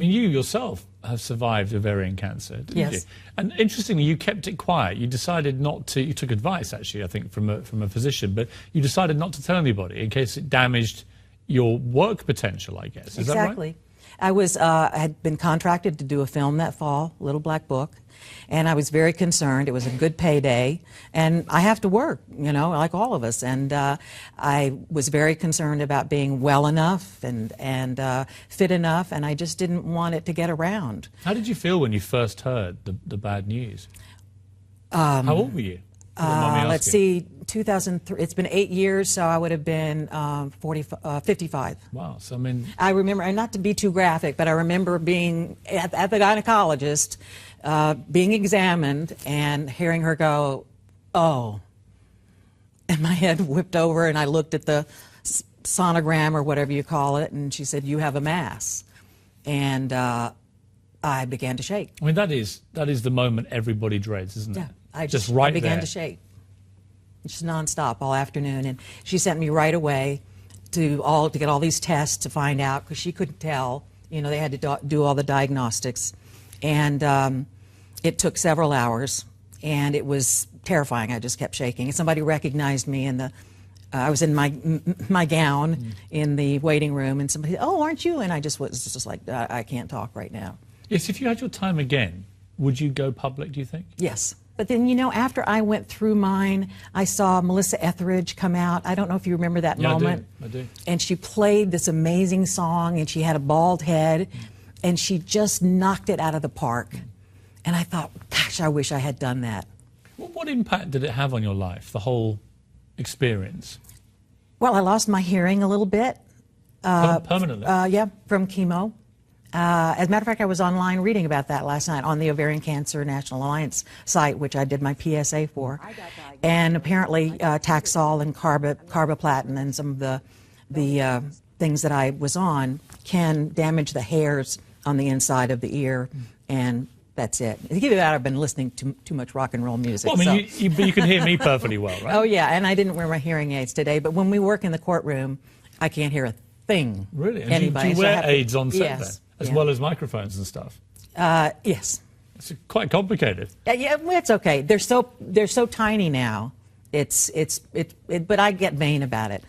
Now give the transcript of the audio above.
mean, you yourself have survived ovarian cancer, didn't Yes. you? And interestingly, you kept it quiet. You decided not to, you took advice, actually, I think, from a physician, but you decided not to tell anybody in case it damaged your work potential, I guess. Is that right? Exactly. I had been contracted to do a film that fall, Little Black Book, and I was very concerned. It was a good payday, and I have to work, you know, like all of us. And I was very concerned about being well enough and fit enough, and I just didn't want it to get around. How did you feel when you first heard the bad news? How old were you? Let's see, 2003. It's been 8 years, so I would have been 55. Wow. So I mean, I remember, and not to be too graphic, but I remember being at the gynecologist, being examined, and hearing her go, "Oh," and my head whipped over, and I looked at the sonogram or whatever you call it, and she said, "You have a mass," and I began to shake. I mean, that is the moment everybody dreads, isn't it? Yeah. I began to shake, just nonstop all afternoon, and she sent me right away to get all these tests to find out, because she couldn't tell. You know, they had to do all the diagnostics, and it took several hours, and it was terrifying. I just kept shaking, and somebody recognized me in the. I was in my gown in the waiting room, and somebody said, "Oh, aren't you?" And I just was just like, I can't talk right now. Yes, if you had your time again, would you go public, do you think? Yes. But then, you know, after I went through mine, I saw Melissa Etheridge come out. I don't know if you remember that moment. I do. And she played this amazing song, and she had a bald head, and she just knocked it out of the park. And I thought, gosh, I wish I had done that. What impact did it have on your life, the whole experience? Well, I lost my hearing a little bit. Permanently? Yeah, from chemo. As a matter of fact, I was online reading about that last night on the Ovarian Cancer National Alliance site, which I did my PSA for. And apparently Taxol and carboplatin and some of the things that I was on can damage the hairs on the inside of the ear, and that's it. To give you that, I've been listening to too much rock and roll music. Well, I mean, but you can hear me perfectly well, right? Oh, yeah, and I didn't wear my hearing aids today, but when we work in the courtroom, I can't hear a thing. Really? And anybody. do you wear aids on set yes, then, as well as microphones and stuff? Yes. It's quite complicated. Yeah, well, it's okay. They're so tiny now. But I get vain about it.